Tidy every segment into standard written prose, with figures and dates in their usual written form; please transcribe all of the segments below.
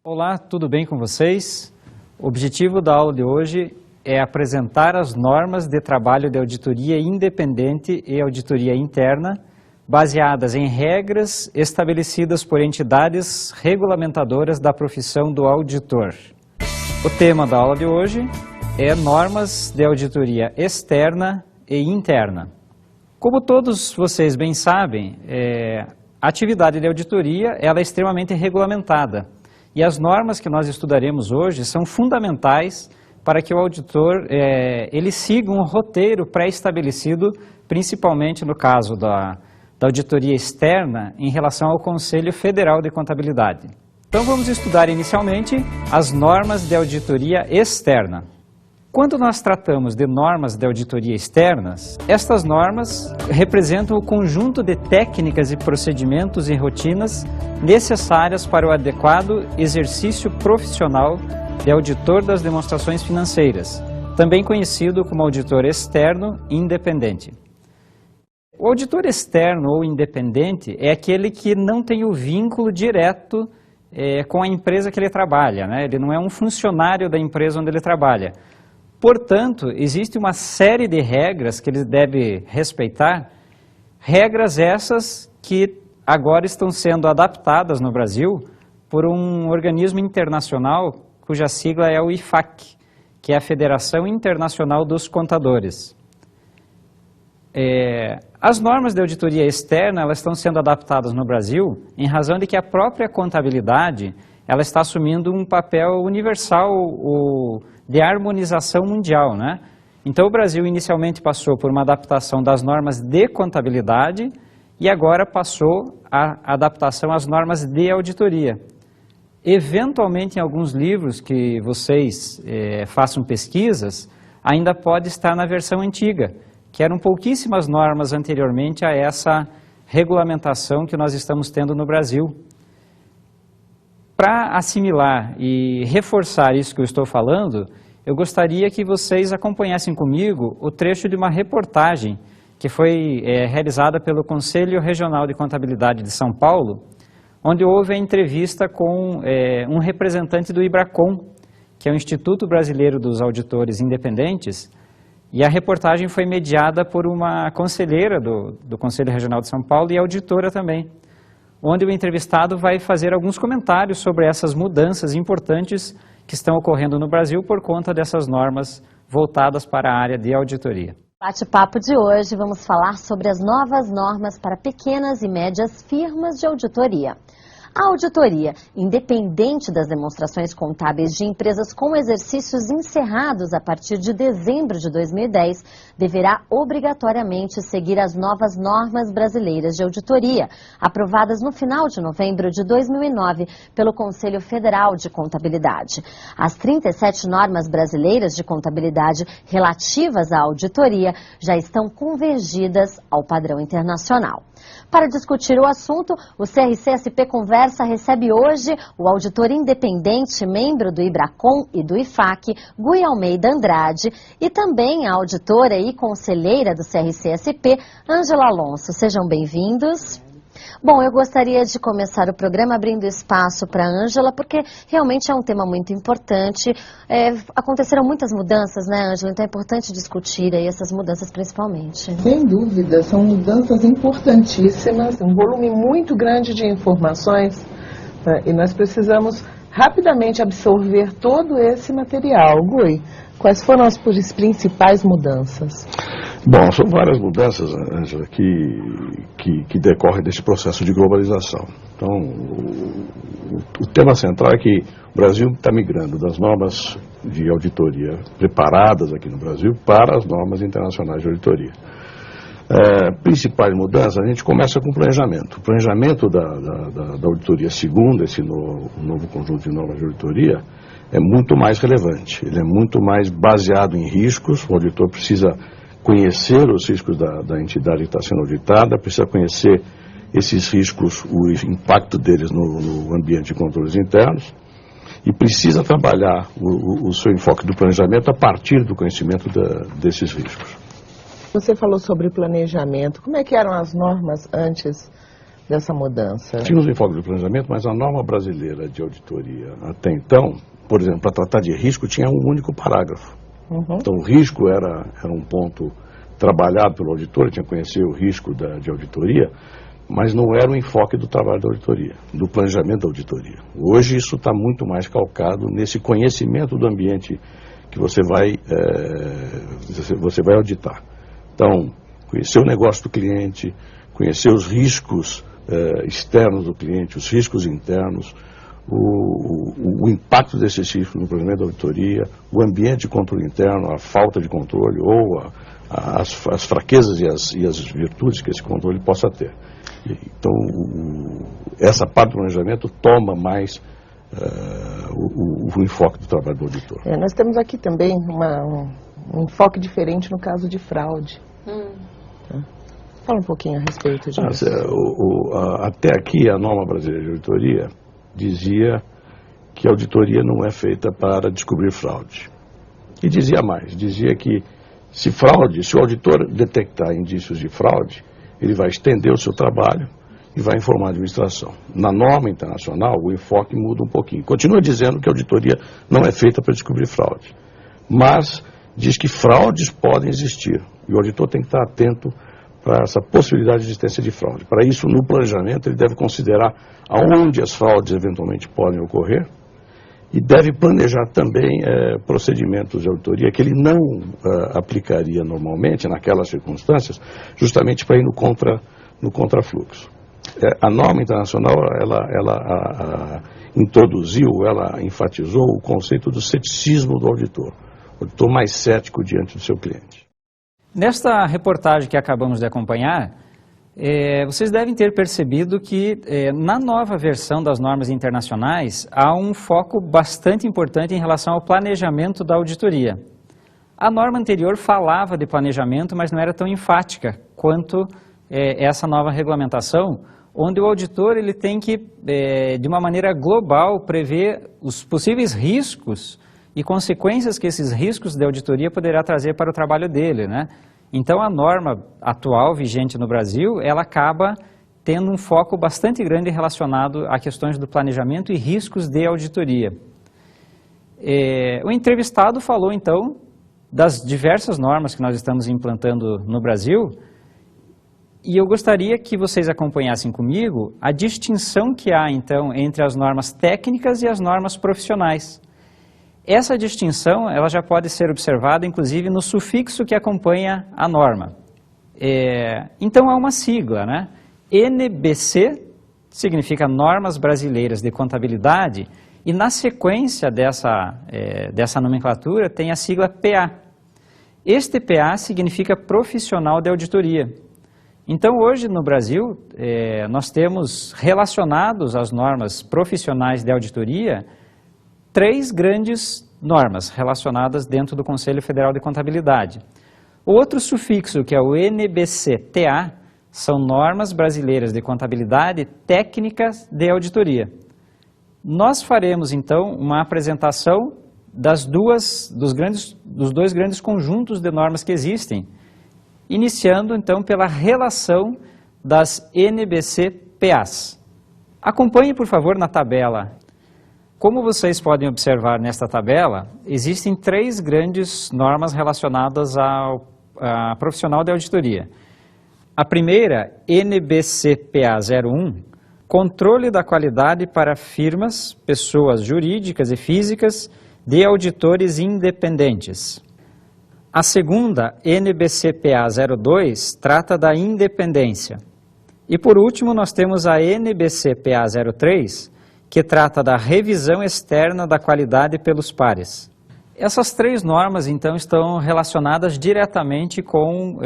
Olá, tudo bem com vocês? O objetivo da aula de hoje é apresentar as normas de trabalho de auditoria independente e auditoria interna, baseadas em regras estabelecidas por entidades regulamentadoras da profissão do auditor. O tema da aula de hoje é normas de auditoria externa e interna. Como todos vocês bem sabem, a atividade de auditoria ela é extremamente regulamentada. E as normas que nós estudaremos hoje são fundamentais para que o auditor ele siga um roteiro pré-estabelecido, principalmente no caso da auditoria externa, em relação ao Conselho Federal de Contabilidade. Então vamos estudar inicialmente as normas de auditoria externa. Quando nós tratamos de normas de auditoria externas, estas normas representam o conjunto de técnicas e procedimentos e rotinas necessárias para o adequado exercício profissional de auditor das demonstrações financeiras, também conhecido como auditor externo independente. O auditor externo ou independente é aquele que não tem o vínculo direto com a empresa que ele trabalha, né? Ele não é um funcionário da empresa onde ele trabalha. Portanto, existe uma série de regras que ele deve respeitar, regras essas que agora estão sendo adaptadas no Brasil por um organismo internacional cuja sigla é o IFAC, que é a Federação Internacional dos Contadores. As normas de auditoria externa elas estão sendo adaptadas no Brasil em razão de que a própria contabilidade ela está assumindo um papel universal de harmonização mundial, né? Então o Brasil inicialmente passou por uma adaptação das normas de contabilidade e agora passou a adaptação às normas de auditoria. Eventualmente em alguns livros que vocês façam pesquisas, ainda pode estar na versão antiga, que eram pouquíssimas normas anteriormente a essa regulamentação que nós estamos tendo no Brasil. Para assimilar e reforçar isso que eu estou falando, eu gostaria que vocês acompanhassem comigo o trecho de uma reportagem que foi realizada pelo Conselho Regional de Contabilidade de São Paulo, onde houve a entrevista com um representante do IBRACON, que é o Instituto Brasileiro dos Auditores Independentes, e a reportagem foi mediada por uma conselheira do Conselho Regional de São Paulo e auditora também, onde o entrevistado vai fazer alguns comentários sobre essas mudanças importantes que estão ocorrendo no Brasil por conta dessas normas voltadas para a área de auditoria. Bate-papo de hoje, vamos falar sobre as novas normas para pequenas e médias firmas de auditoria. A auditoria, independente das demonstrações contábeis de empresas com exercícios encerrados a partir de dezembro de 2010, deverá obrigatoriamente seguir as novas normas brasileiras de auditoria, aprovadas no final de novembro de 2009 pelo Conselho Federal de Contabilidade. As 37 normas brasileiras de contabilidade relativas à auditoria já estão convergidas ao padrão internacional. Para discutir o assunto, o CRC-SP Conversa recebe hoje o auditor independente, membro do IBRACON e do IFAC, Gui Almeida Andrade, e também a auditora e conselheira do CRC-SP, Ângela Alonso. Sejam bem-vindos. Bom, eu gostaria de começar o programa abrindo espaço para a Ângela, porque realmente é um tema muito importante. Aconteceram muitas mudanças, né, Ângela? Então é importante discutir aí essas mudanças principalmente. Sem dúvida, são mudanças importantíssimas, um volume muito grande de informações, né, e nós precisamos rapidamente absorver todo esse material. Gui, quais foram as principais mudanças? Bom, são várias mudanças, Ângela, que decorrem desse processo de globalização. Então, o tema central é que o Brasil está migrando das normas de auditoria preparadas aqui no Brasil para as normas internacionais de auditoria. Principais mudanças, a gente começa com o planejamento. O planejamento da auditoria segundo esse novo conjunto de normas de auditoria é muito mais relevante. Ele é muito mais baseado em riscos. O auditor precisa conhecer os riscos da entidade que está sendo auditada, precisa conhecer esses riscos, o impacto deles no ambiente de controles internos e precisa trabalhar o seu enfoque do planejamento a partir do conhecimento desses riscos. Você falou sobre planejamento. Como é que eram as normas antes dessa mudança? Tínhamos o enfoque do planejamento, mas a norma brasileira de auditoria até então, por exemplo, para tratar de risco, tinha um único parágrafo. Então o risco era um ponto trabalhado pelo auditor, tinha que conhecer o risco de auditoria, mas não era o enfoque do trabalho da auditoria, do planejamento da auditoria. Hoje isso está muito mais calcado nesse conhecimento do ambiente que você vai auditar. Então, conhecer o negócio do cliente, conhecer os riscos externos do cliente, os riscos internos, o impacto desses riscos no planejamento da auditoria, o ambiente de controle interno, a falta de controle ou as fraquezas e as virtudes que esse controle possa ter. Então, essa parte do planejamento toma mais o enfoque do trabalho do auditor. Nós temos aqui também um enfoque diferente no caso de fraude. Fala um pouquinho a respeito disso. Até aqui, a norma brasileira de auditoria dizia que a auditoria não é feita para descobrir fraude. E dizia mais, dizia que se o auditor detectar indícios de fraude, ele vai estender o seu trabalho e vai informar a administração. Na norma internacional, o enfoque muda um pouquinho. Continua dizendo que a auditoria não é feita para descobrir fraude, mas diz que fraudes podem existir e o auditor tem que estar atento para essa possibilidade de existência de fraude. Para isso, no planejamento, ele deve considerar aonde as fraudes eventualmente podem ocorrer e deve planejar também procedimentos de auditoria que ele não aplicaria normalmente naquelas circunstâncias, justamente para ir no contrafluxo. A norma internacional, ela introduziu, ela enfatizou o conceito do ceticismo do auditor, o auditor mais cético diante do seu cliente. Nesta reportagem que acabamos de acompanhar, vocês devem ter percebido que na nova versão das normas internacionais há um foco bastante importante em relação ao planejamento da auditoria. A norma anterior falava de planejamento, mas não era tão enfática quanto essa nova regulamentação, onde o auditor ele tem que, de uma maneira global, prever os possíveis riscos e consequências que esses riscos de auditoria poderá trazer para o trabalho dele, né? Então a norma atual vigente no Brasil, ela acaba tendo um foco bastante grande relacionado a questões do planejamento e riscos de auditoria. O entrevistado falou então das diversas normas que nós estamos implantando no Brasil e eu gostaria que vocês acompanhassem comigo a distinção que há então entre as normas técnicas e as normas profissionais. Essa distinção ela já pode ser observada, inclusive, no sufixo que acompanha a norma. Então, há uma sigla, né? NBC significa Normas Brasileiras de Contabilidade, e na sequência dessa nomenclatura tem a sigla PA. Este PA significa Profissional de Auditoria. Então, hoje no Brasil, nós temos relacionados às normas profissionais de auditoria 3 grandes normas relacionadas dentro do Conselho Federal de Contabilidade. O outro sufixo, que é o NBC-TA, são Normas Brasileiras de Contabilidade Técnicas de Auditoria. Nós faremos, então, uma apresentação dos dois grandes conjuntos de normas que existem, iniciando, então, pela relação das NBC-PAs. Acompanhe, por favor, na tabela. Como vocês podem observar nesta tabela, existem 3 grandes normas relacionadas ao profissional de auditoria. A primeira, NBC-PA 01, Controle da Qualidade para Firmas, Pessoas Jurídicas e Físicas de Auditores Independentes. A segunda, NBC-PA 02, trata da independência. E por último, nós temos a NBC-PA 03, que trata da revisão externa da qualidade pelos pares. Essas 3 normas, então, estão relacionadas diretamente com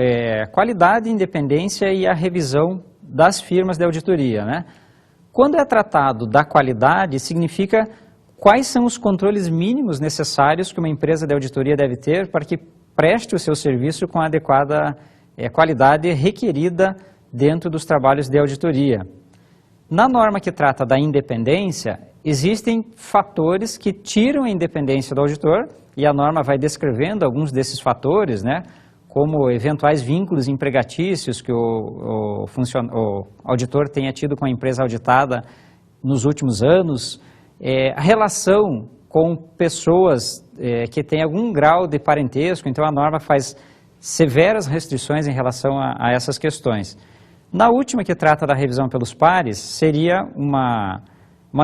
qualidade, independência e a revisão das firmas de auditoria, né? Quando é tratado da qualidade, significa quais são os controles mínimos necessários que uma empresa de auditoria deve ter para que preste o seu serviço com a adequada qualidade requerida dentro dos trabalhos de auditoria. Na norma que trata da independência, existem fatores que tiram a independência do auditor, e a norma vai descrevendo alguns desses fatores, né, como eventuais vínculos empregatícios que o auditor tenha tido com a empresa auditada nos últimos anos, a relação com pessoas que têm algum grau de parentesco, então a norma faz severas restrições em relação a essas questões. Na última, que trata da revisão pelos pares, seria uma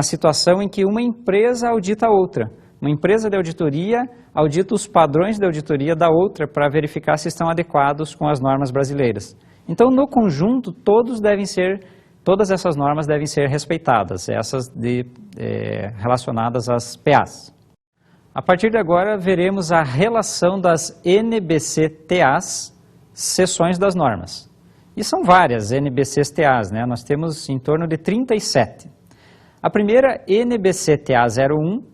situação em que uma empresa audita a outra. Uma empresa de auditoria audita os padrões de auditoria da outra para verificar se estão adequados com as normas brasileiras. Então, no conjunto, todas essas normas devem ser respeitadas, essas relacionadas às PAs. A partir de agora, veremos a relação das NBC-TAs, seções das normas. E são várias NBC-TAs, né? Nós temos em torno de 37. A primeira, NBC-TA 01,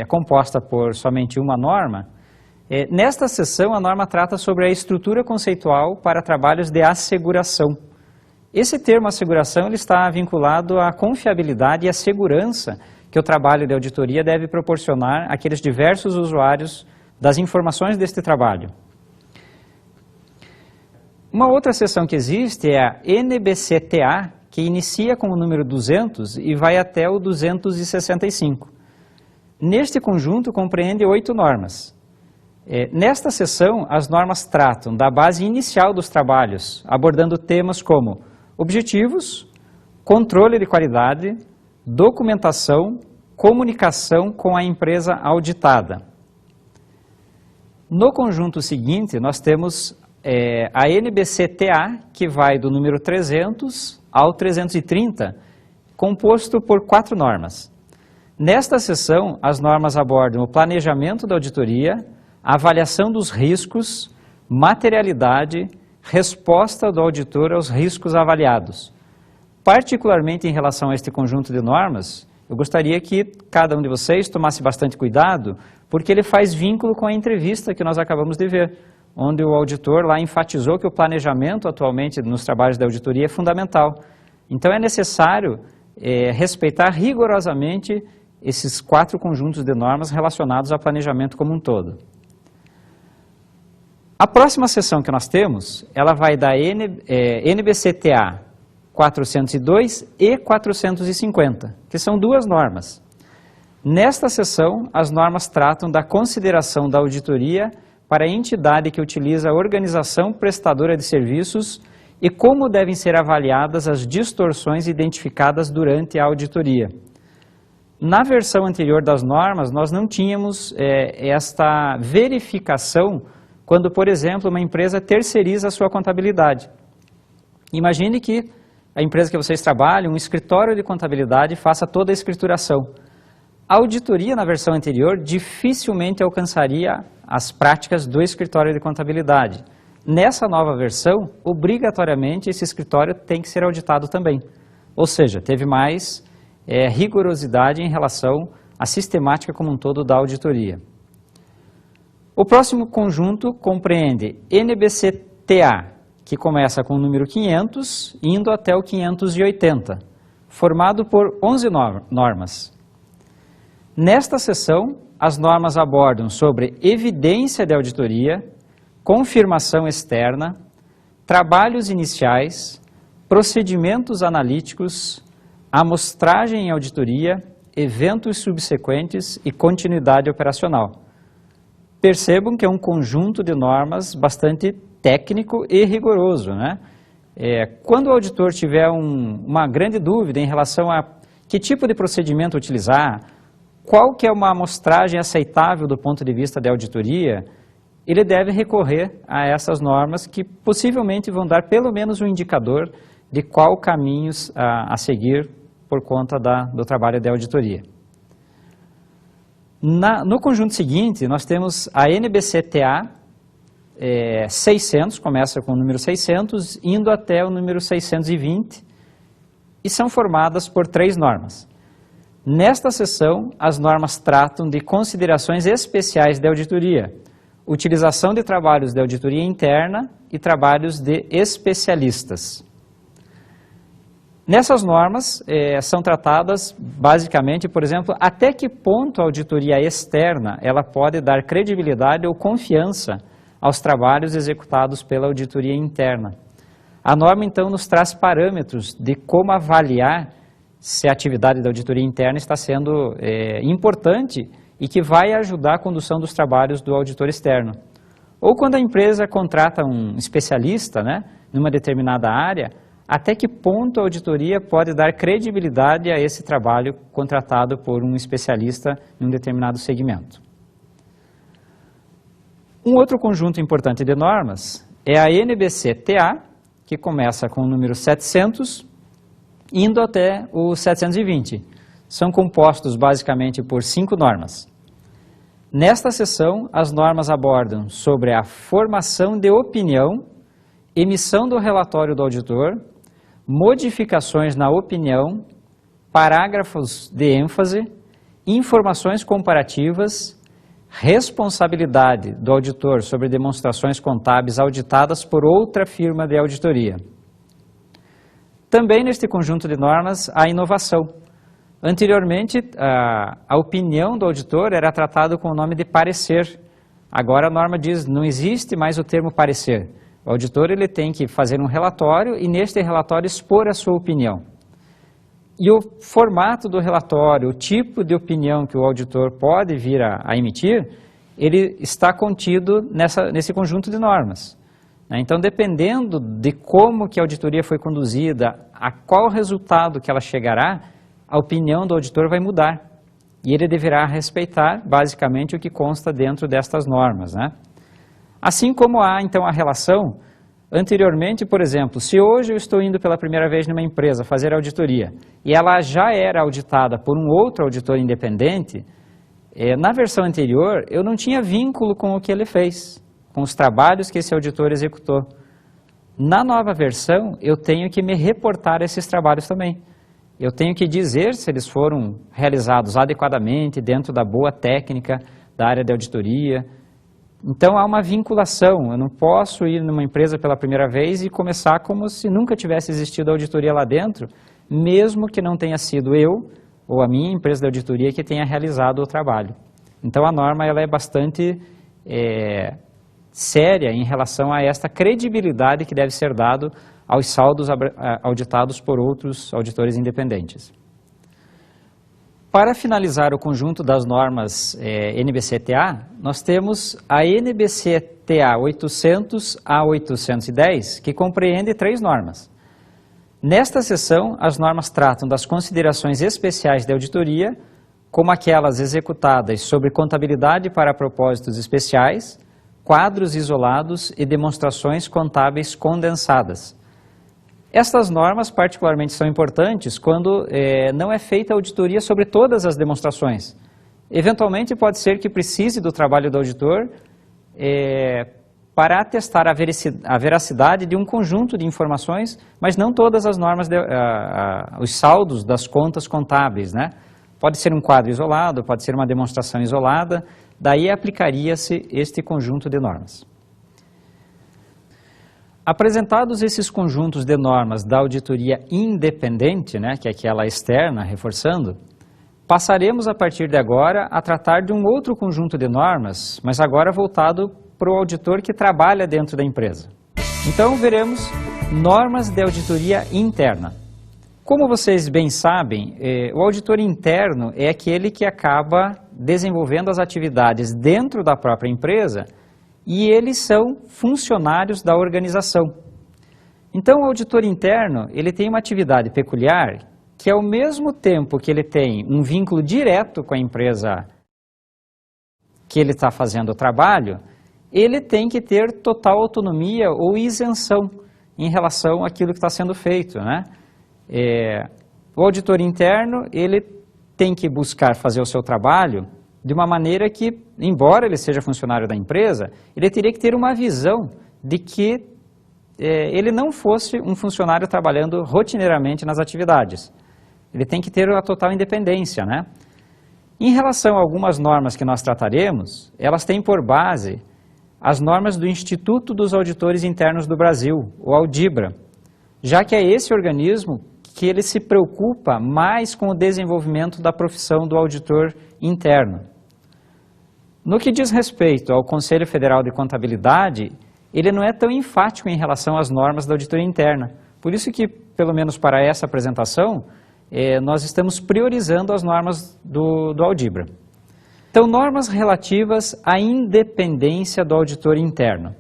composta por somente uma norma. Nesta seção, a norma trata sobre a estrutura conceitual para trabalhos de asseguração. Esse termo asseguração ele está vinculado à confiabilidade e à segurança que o trabalho de auditoria deve proporcionar àqueles diversos usuários das informações deste trabalho. Uma outra seção que existe é a NBC-TA, que inicia com o número 200 e vai até o 265. Neste conjunto compreende 8 normas. Nesta seção, as normas tratam da base inicial dos trabalhos, abordando temas como objetivos, controle de qualidade, documentação, comunicação com a empresa auditada. No conjunto seguinte, nós temos a NBC-TA, que vai do número 300 ao 330, composto por 4 normas. Nesta seção, as normas abordam o planejamento da auditoria, a avaliação dos riscos, materialidade, resposta do auditor aos riscos avaliados. Particularmente em relação a este conjunto de normas, eu gostaria que cada um de vocês tomasse bastante cuidado, porque ele faz vínculo com a entrevista que nós acabamos de ver, onde o auditor lá enfatizou que o planejamento atualmente nos trabalhos da auditoria é fundamental. Então é necessário respeitar rigorosamente esses 4 conjuntos de normas relacionados ao planejamento como um todo. A próxima seção que nós temos, ela vai da NBC-TA 402 e 450, que são 2 normas. Nesta seção, as normas tratam da consideração da auditoria para a entidade que utiliza a organização prestadora de serviços e como devem ser avaliadas as distorções identificadas durante a auditoria. Na versão anterior das normas, nós não tínhamos esta verificação quando, por exemplo, uma empresa terceiriza a sua contabilidade. Imagine que a empresa que vocês trabalham, um escritório de contabilidade, faça toda a escrituração. A auditoria, na versão anterior, dificilmente alcançaria as práticas do escritório de contabilidade. Nessa nova versão, obrigatoriamente, esse escritório tem que ser auditado também. Ou seja, teve mais rigorosidade em relação à sistemática como um todo da auditoria. O próximo conjunto compreende NBC-TA, que começa com o número 500, indo até o 580, formado por 11 normas. Nesta seção, as normas abordam sobre evidência de auditoria, confirmação externa, trabalhos iniciais, procedimentos analíticos, amostragem em auditoria, eventos subsequentes e continuidade operacional. Percebam que é um conjunto de normas bastante técnico e rigoroso, né? Quando o auditor tiver uma grande dúvida em relação a que tipo de procedimento utilizar, qual que é uma amostragem aceitável do ponto de vista da auditoria, ele deve recorrer a essas normas que possivelmente vão dar pelo menos um indicador de qual caminhos a seguir por conta do trabalho de auditoria. No conjunto seguinte, nós temos a NBC-TA 600, começa com o número 600, indo até o número 620, e são formadas por 3 normas. Nesta seção, as normas tratam de considerações especiais de auditoria, utilização de trabalhos de auditoria interna e trabalhos de especialistas. Nessas normas são tratadas basicamente, por exemplo, até que ponto a auditoria externa ela pode dar credibilidade ou confiança aos trabalhos executados pela auditoria interna. A norma, então, nos traz parâmetros de como avaliar se a atividade da auditoria interna está sendo importante e que vai ajudar a condução dos trabalhos do auditor externo. Ou quando a empresa contrata um especialista, né, numa determinada área, até que ponto a auditoria pode dar credibilidade a esse trabalho contratado por um especialista em um determinado segmento. Um outro conjunto importante de normas é a NBC-TA, que começa com o número 700, indo até o 720. São compostos basicamente por 5 normas. Nesta seção, as normas abordam sobre a formação de opinião, emissão do relatório do auditor, modificações na opinião, parágrafos de ênfase, informações comparativas, responsabilidade do auditor sobre demonstrações contábeis auditadas por outra firma de auditoria. Também neste conjunto de normas, a inovação. Anteriormente, a opinião do auditor era tratada com o nome de parecer. Agora a norma diz, não existe mais o termo parecer. O auditor ele tem que fazer um relatório e neste relatório expor a sua opinião. E o formato do relatório, o tipo de opinião que o auditor pode vir a emitir, ele está contido nesse conjunto de normas. Então, dependendo de como que a auditoria foi conduzida, a qual resultado que ela chegará, a opinião do auditor vai mudar. E ele deverá respeitar, basicamente, o que consta dentro destas normas, né? Assim como há, então, a relação, anteriormente, por exemplo, se hoje eu estou indo pela primeira vez numa empresa fazer auditoria, e ela já era auditada por um outro auditor independente, na versão anterior, eu não tinha vínculo com o que ele fez, com os trabalhos que esse auditor executou. Na nova versão, eu tenho que me reportar a esses trabalhos também. Eu tenho que dizer se eles foram realizados adequadamente, dentro da boa técnica da área de auditoria. Então, há uma vinculação. Eu não posso ir numa empresa pela primeira vez e começar como se nunca tivesse existido auditoria lá dentro, mesmo que não tenha sido eu ou a minha empresa de auditoria que tenha realizado o trabalho. Então, a norma ela é bastante séria em relação a esta credibilidade que deve ser dado aos saldos auditados por outros auditores independentes. Para finalizar o conjunto das normas NBC-TA, nós temos a NBC-TA 800 a 810, que compreende 3 normas. Nesta seção, as normas tratam das considerações especiais de auditoria, como aquelas executadas sobre contabilidade para propósitos especiais, quadros isolados e demonstrações contábeis condensadas. Estas normas particularmente são importantes quando não é feita auditoria sobre todas as demonstrações. Eventualmente pode ser que precise do trabalho do auditor para atestar a veracidade de um conjunto de informações, mas não todas as normas, os saldos das contas contábeis, né? Pode ser um quadro isolado, pode ser uma demonstração isolada, daí aplicaria-se este conjunto de normas. Apresentados esses conjuntos de normas da auditoria independente, né, que é aquela externa, reforçando, passaremos a partir de agora a tratar de um outro conjunto de normas, mas agora voltado para o auditor que trabalha dentro da empresa. Então veremos normas de auditoria interna. Como vocês bem sabem, o auditor interno é aquele que acaba desenvolvendo as atividades dentro da própria empresa e eles são funcionários da organização. Então, o auditor interno, ele tem uma atividade peculiar que, ao mesmo tempo que ele tem um vínculo direto com a empresa que ele está fazendo o trabalho, ele tem que ter total autonomia ou isenção em relação àquilo que está sendo feito, né? O auditor interno, ele tem que buscar fazer o seu trabalho de uma maneira que, embora ele seja funcionário da empresa, ele teria que ter uma visão de que ele não fosse um funcionário trabalhando rotineiramente nas atividades. Ele tem que ter a total independência, né? Em relação a algumas normas que nós trataremos, elas têm por base as normas do Instituto dos Auditores Internos do Brasil, o Audibra, já que é esse organismo que ele se preocupa mais com o desenvolvimento da profissão do auditor interno. No que diz respeito ao Conselho Federal de Contabilidade, ele não é tão enfático em relação às normas da auditoria interna. Por isso que, pelo menos para essa apresentação, nós estamos priorizando as normas do Audibra. Então, normas relativas à independência do auditor interno.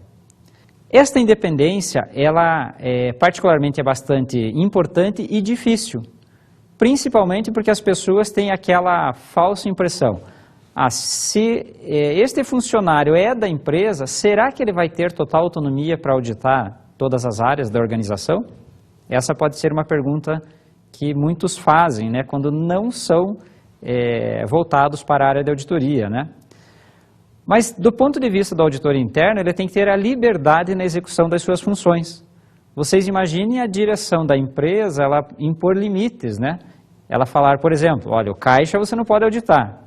Esta independência, ela particularmente é bastante importante e difícil, principalmente porque as pessoas têm aquela falsa impressão. Se este funcionário é da empresa, será que ele vai ter total autonomia para auditar todas as áreas da organização? Essa pode ser uma pergunta que muitos fazem, né, quando não são voltados para a área de auditoria, né? Mas, do ponto de vista do auditor interno, ele tem que ter a liberdade na execução das suas funções. Vocês imaginem a direção da empresa, ela impor limites, né? Ela falar, por exemplo, olha, o caixa você não pode auditar.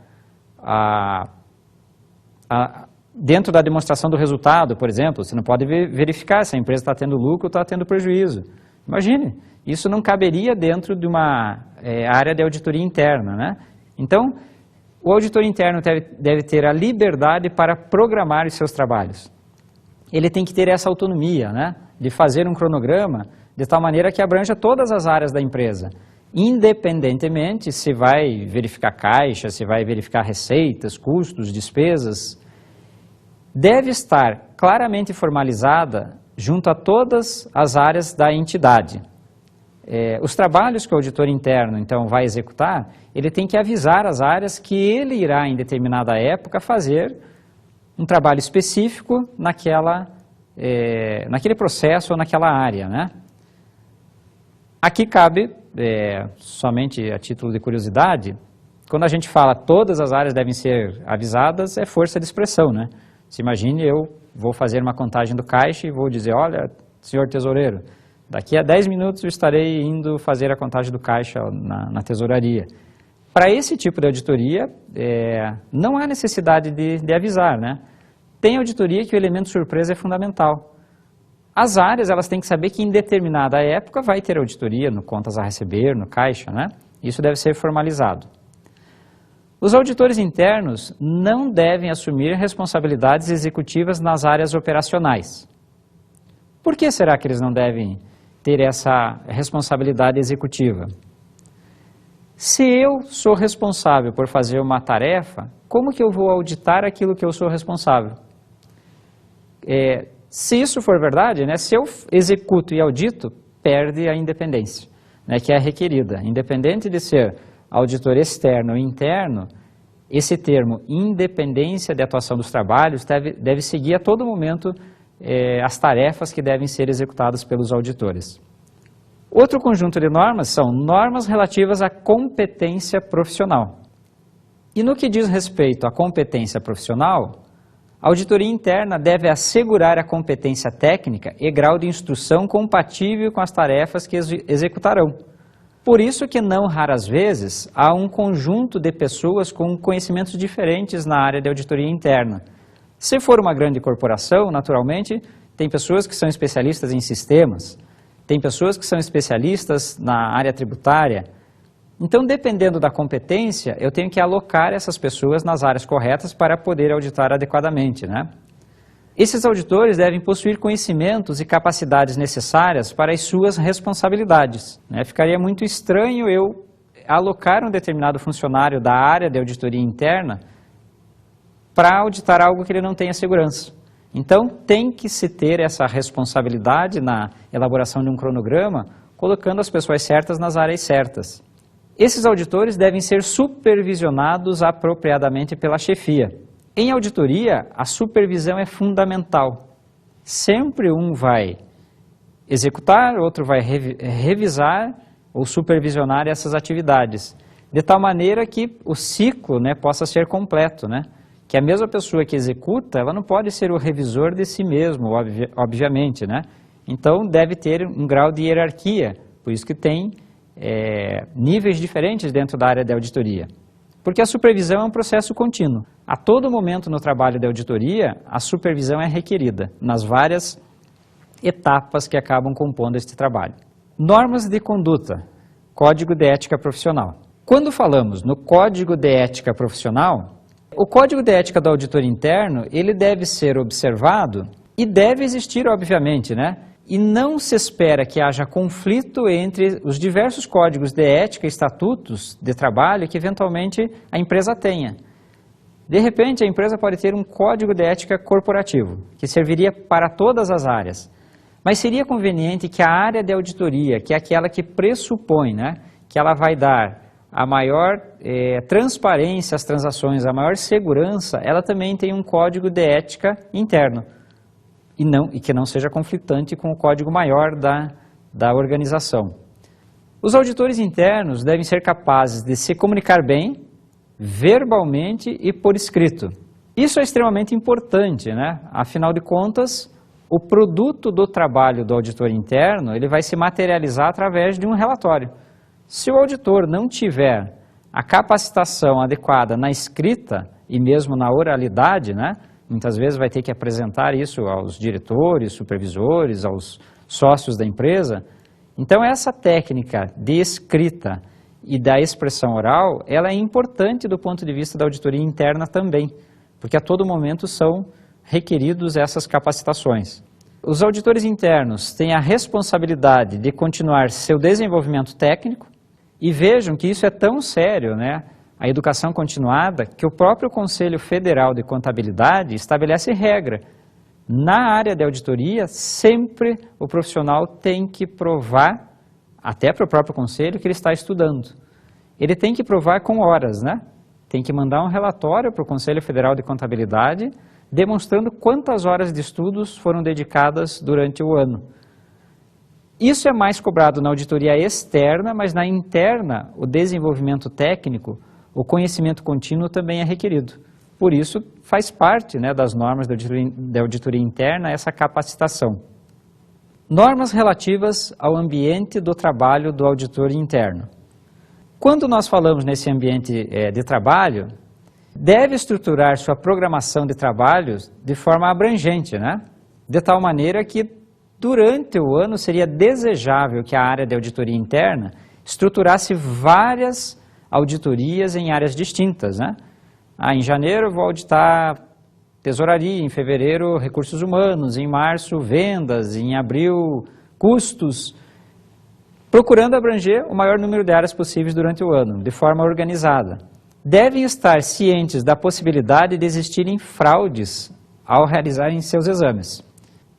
Dentro da demonstração do resultado, por exemplo, você não pode verificar se a empresa está tendo lucro ou está tendo prejuízo. Imagine, isso não caberia dentro de uma área de auditoria interna, né? Então, o auditor interno deve ter a liberdade para programar os seus trabalhos. Ele tem que ter essa autonomia, né, de fazer um cronograma de tal maneira que abranja todas as áreas da empresa, independentemente se vai verificar caixa, se vai verificar receitas, custos, despesas. Deve estar claramente formalizada junto a todas as áreas da entidade. Os trabalhos que o auditor interno, então, vai executar, ele tem que avisar as áreas que ele irá, em determinada época, fazer um trabalho específico naquele processo ou naquela área, né? Aqui cabe, somente a título de curiosidade, quando a gente fala todas as áreas devem ser avisadas, é força de expressão, né? Se imagine, eu vou fazer uma contagem do caixa e vou dizer, olha, senhor tesoureiro, daqui a 10 minutos eu estarei indo fazer a contagem do caixa na tesouraria. Para esse tipo de auditoria, não há necessidade de avisar, né? Tem auditoria que o elemento surpresa é fundamental. As áreas, elas têm que saber que em determinada época vai ter auditoria no contas a receber, no caixa, né? Isso deve ser formalizado. Os auditores internos não devem assumir responsabilidades executivas nas áreas operacionais. Por que será que eles não devem ter essa responsabilidade executiva? Se eu sou responsável por fazer uma tarefa, como que eu vou auditar aquilo que eu sou responsável? Se isso for verdade, né, se eu executo e audito, perde a independência, né, que é requerida. Independente de ser auditor externo ou interno, esse termo independência de atuação dos trabalhos deve seguir a todo momento as tarefas que devem ser executadas pelos auditores. Outro conjunto de normas são normas relativas à competência profissional. E no que diz respeito à competência profissional, a auditoria interna deve assegurar a competência técnica e grau de instrução compatível com as tarefas que executarão. Por isso que não raras vezes há um conjunto de pessoas com conhecimentos diferentes na área de auditoria interna. Se for uma grande corporação, naturalmente, tem pessoas que são especialistas em sistemas, tem pessoas que são especialistas na área tributária. Então, dependendo da competência, eu tenho que alocar essas pessoas nas áreas corretas para poder auditar adequadamente, né? Esses auditores devem possuir conhecimentos e capacidades necessárias para as suas responsabilidades, né? Ficaria muito estranho eu alocar um determinado funcionário da área de auditoria interna para auditar algo que ele não tenha segurança. Então, tem que se ter essa responsabilidade na elaboração de um cronograma, colocando as pessoas certas nas áreas certas. Esses auditores devem ser supervisionados apropriadamente pela chefia. Em auditoria, a supervisão é fundamental. Sempre um vai executar, outro vai revisar ou supervisionar essas atividades, de tal maneira que o ciclo, né, possa ser completo, né? Que a mesma pessoa que executa, ela não pode ser o revisor de si mesmo, obviamente, né? Então, deve ter um grau de hierarquia, por isso que tem níveis diferentes dentro da área de auditoria. Porque a supervisão é um processo contínuo. A todo momento no trabalho de auditoria, a supervisão é requerida, nas várias etapas que acabam compondo este trabalho. Normas de conduta, Código de Ética Profissional. Quando falamos no Código de Ética Profissional, O Código de Ética do Auditor Interno, ele deve ser observado e deve existir, obviamente, né? E não se espera que haja conflito entre os diversos códigos de ética e estatutos de trabalho que, eventualmente, a empresa tenha. De repente, a empresa pode ter um código de ética corporativo, que serviria para todas as áreas. Mas seria conveniente que a área de auditoria, que é aquela que pressupõe, né, que ela vai dar a maior transparência às transações, a maior segurança, ela também tem um código de ética interno. E que não seja conflitante com o código maior da organização. Os auditores internos devem ser capazes de se comunicar bem, verbalmente e por escrito. Isso é extremamente importante, né? Afinal de contas, o produto do trabalho do auditor interno, ele vai se materializar através de um relatório. Se o auditor não tiver a capacitação adequada na escrita e mesmo na oralidade, né? Muitas vezes vai ter que apresentar isso aos diretores, supervisores, aos sócios da empresa. Então essa técnica de escrita e da expressão oral, ela é importante do ponto de vista da auditoria interna também, porque a todo momento são requeridos essas capacitações. Os auditores internos têm a responsabilidade de continuar seu desenvolvimento técnico e vejam que isso é tão sério, né? A educação continuada, que o próprio Conselho Federal de Contabilidade estabelece regra. Na área de auditoria, sempre o profissional tem que provar, até para o próprio conselho, que ele está estudando. Ele tem que provar com horas, né? Tem que mandar um relatório para o Conselho Federal de Contabilidade, demonstrando quantas horas de estudos foram dedicadas durante o ano. Isso é mais cobrado na auditoria externa, mas na interna, o desenvolvimento técnico, o conhecimento contínuo também é requerido. Por isso, faz parte, né, das normas da auditoria interna essa capacitação. Normas relativas ao ambiente do trabalho do auditor interno. Quando nós falamos nesse ambiente de trabalho, deve estruturar sua programação de trabalhos de forma abrangente, né? De tal maneira que, durante o ano, seria desejável que a área de auditoria interna estruturasse várias auditorias em áreas distintas, né? Em janeiro eu vou auditar tesouraria, em fevereiro recursos humanos, em março vendas, em abril custos, procurando abranger o maior número de áreas possíveis durante o ano, de forma organizada. Devem estar cientes da possibilidade de existirem fraudes ao realizarem seus exames.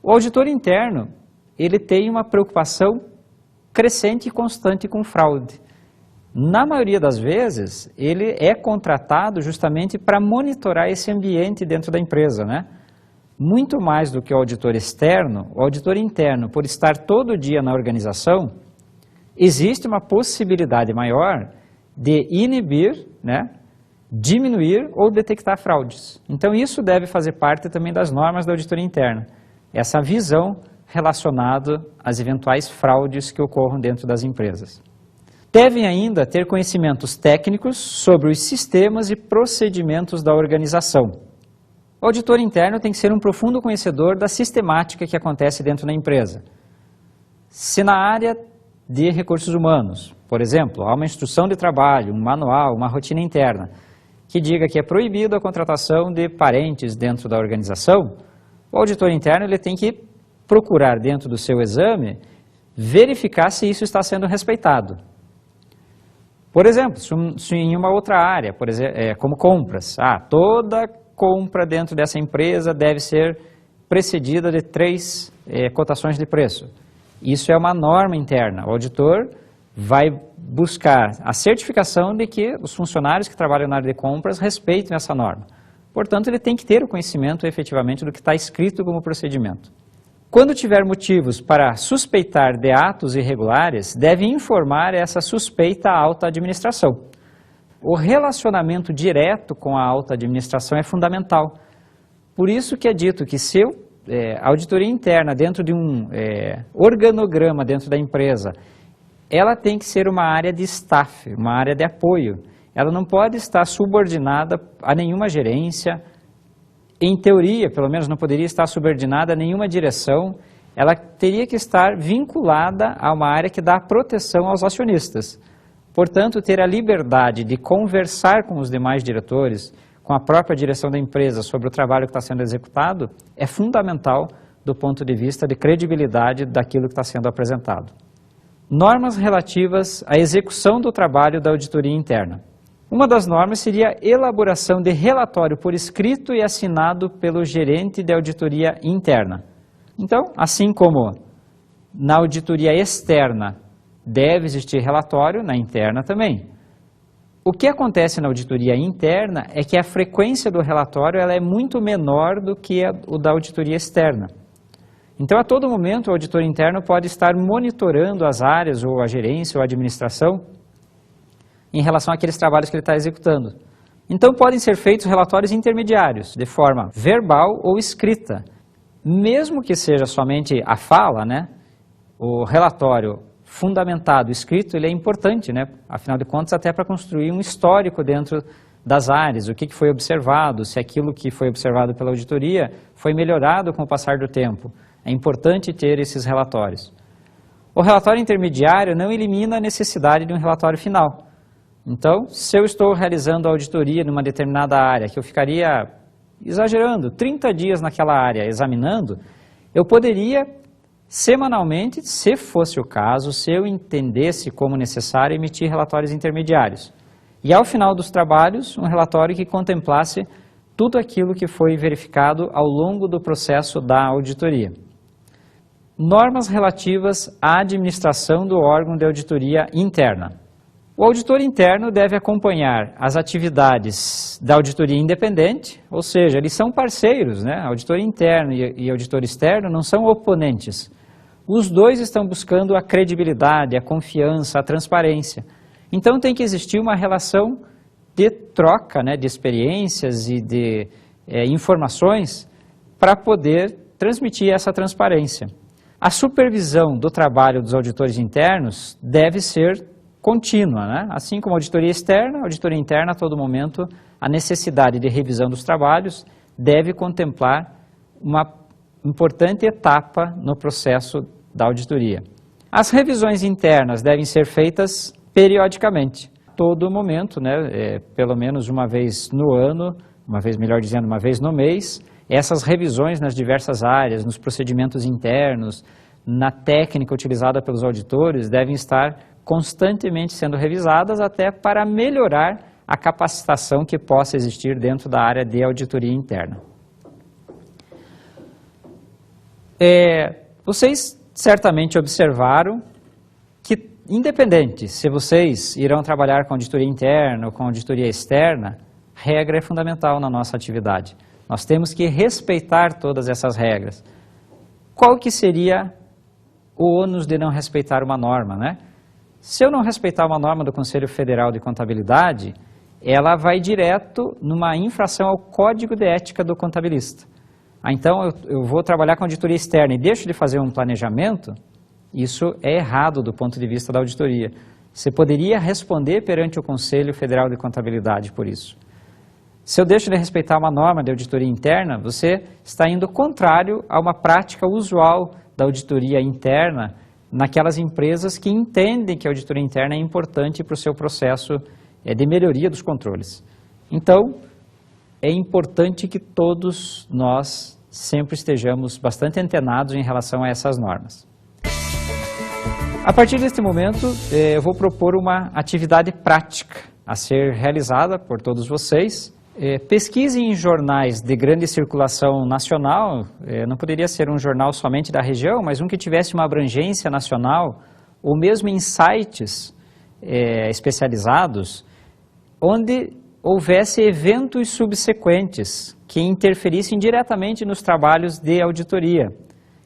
O auditor interno, ele tem uma preocupação crescente e constante com fraude. Na maioria das vezes, ele é contratado justamente para monitorar esse ambiente dentro da empresa, né? Muito mais do que o auditor externo, o auditor interno, por estar todo dia na organização, existe uma possibilidade maior de inibir, né, diminuir ou detectar fraudes. Então isso deve fazer parte também das normas da auditoria interna, essa visão relacionada às eventuais fraudes que ocorram dentro das empresas. Devem ainda ter conhecimentos técnicos sobre os sistemas e procedimentos da organização. O auditor interno tem que ser um profundo conhecedor da sistemática que acontece dentro da empresa. Se na área de recursos humanos, por exemplo, há uma instrução de trabalho, um manual, uma rotina interna, que diga que é proibido a contratação de parentes dentro da organização, o auditor interno ele tem que procurar dentro do seu exame verificar se isso está sendo respeitado. Por exemplo, se em uma outra área, por exemplo, como compras, toda compra dentro dessa empresa deve ser precedida de 3 cotações de preço. Isso é uma norma interna. O auditor vai buscar a certificação de que os funcionários que trabalham na área de compras respeitem essa norma. Portanto, ele tem que ter o conhecimento efetivamente do que está escrito como procedimento. Quando tiver motivos para suspeitar de atos irregulares, deve informar essa suspeita à alta administração. O relacionamento direto com a alta administração é fundamental. Por isso que é dito que se a auditoria interna dentro de um organograma dentro da empresa, ela tem que ser uma área de staff, uma área de apoio. Ela não pode estar subordinada a nenhuma gerência. Em teoria, pelo menos, não poderia estar subordinada a nenhuma direção, ela teria que estar vinculada a uma área que dá proteção aos acionistas. Portanto, ter a liberdade de conversar com os demais diretores, com a própria direção da empresa sobre o trabalho que está sendo executado, é fundamental do ponto de vista de credibilidade daquilo que está sendo apresentado. Normas relativas à execução do trabalho da auditoria interna. Uma das normas seria a elaboração de relatório por escrito e assinado pelo gerente de auditoria interna. Então, assim como na auditoria externa deve existir relatório, na interna também. O que acontece na auditoria interna é que a frequência do relatório ela é muito menor do que o da auditoria externa. Então, a todo momento, o auditor interno pode estar monitorando as áreas, ou a gerência, ou a administração, em relação àqueles trabalhos que ele está executando. Então, podem ser feitos relatórios intermediários, de forma verbal ou escrita. Mesmo que seja somente a fala, né, o relatório fundamentado, escrito, ele é importante, né, afinal de contas, até para construir um histórico dentro das áreas, o que foi observado, se aquilo que foi observado pela auditoria foi melhorado com o passar do tempo. É importante ter esses relatórios. O relatório intermediário não elimina a necessidade de um relatório final. Então, se eu estou realizando a auditoria numa determinada área, que eu ficaria, exagerando, 30 dias naquela área examinando, eu poderia, semanalmente, se fosse o caso, se eu entendesse como necessário, emitir relatórios intermediários. E ao final dos trabalhos, um relatório que contemplasse tudo aquilo que foi verificado ao longo do processo da auditoria. Normas relativas à administração do órgão de auditoria interna. O auditor interno deve acompanhar as atividades da auditoria independente, ou seja, eles são parceiros, né? Auditor interno e auditor externo não são oponentes. Os dois estão buscando a credibilidade, a confiança, a transparência. Então tem que existir uma relação de troca, né, de experiências e de informações para poder transmitir essa transparência. A supervisão do trabalho dos auditores internos deve ser contínua, né? Assim como a auditoria externa, a auditoria interna, a todo momento, a necessidade de revisão dos trabalhos deve contemplar uma importante etapa no processo da auditoria. As revisões internas devem ser feitas periodicamente, todo momento, né? Pelo menos uma vez no ano, uma vez, melhor dizendo, uma vez no mês. Essas revisões nas diversas áreas, nos procedimentos internos, na técnica utilizada pelos auditores, devem estar constantemente sendo revisadas até para melhorar a capacitação que possa existir dentro da área de auditoria interna. Vocês certamente observaram que, independente se vocês irão trabalhar com auditoria interna ou com auditoria externa, regra é fundamental na nossa atividade. Nós temos que respeitar todas essas regras. Qual que seria o ônus de não respeitar uma norma, né? Se eu não respeitar uma norma do Conselho Federal de Contabilidade, ela vai direto numa infração ao Código de Ética do contabilista. Então, eu vou trabalhar com auditoria externa e deixo de fazer um planejamento, isso é errado do ponto de vista da auditoria. Você poderia responder perante o Conselho Federal de Contabilidade por isso. Se eu deixo de respeitar uma norma de auditoria interna, você está indo contrário a uma prática usual da auditoria interna naquelas empresas que entendem que a auditoria interna é importante para o seu processo de melhoria dos controles. Então, é importante que todos nós sempre estejamos bastante antenados em relação a essas normas. A partir deste momento, eu vou propor uma atividade prática a ser realizada por todos vocês. Pesquisem em jornais de grande circulação nacional, não poderia ser um jornal somente da região, mas um que tivesse uma abrangência nacional, ou mesmo em sites especializados, onde houvesse eventos subsequentes que interferissem diretamente nos trabalhos de auditoria.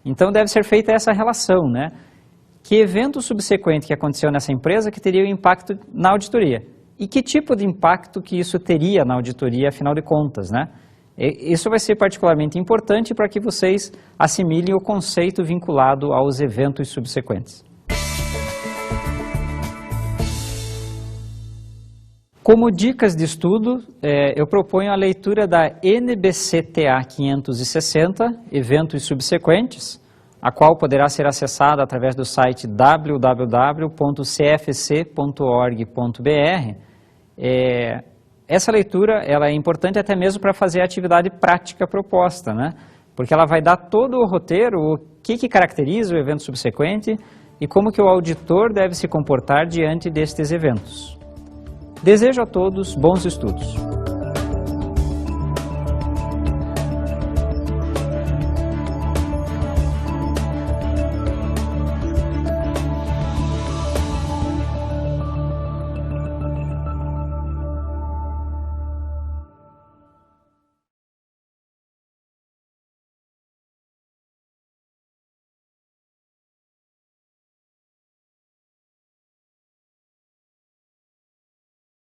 Então deve ser feita essa relação, né? Que evento subsequente que aconteceu nessa empresa que teria um impacto na auditoria? E que tipo de impacto que isso teria na auditoria, afinal de contas, né? Isso vai ser particularmente importante para que vocês assimilem o conceito vinculado aos eventos subsequentes. Como dicas de estudo, eu proponho a leitura da NBCTA 560, Eventos Subsequentes, a qual poderá ser acessada através do site www.cfc.org.br. Essa leitura ela é importante até mesmo para fazer a atividade prática proposta, né? Porque ela vai dar todo o roteiro, o que caracteriza o evento subsequente e como que o auditor deve se comportar diante destes eventos. Desejo a todos bons estudos.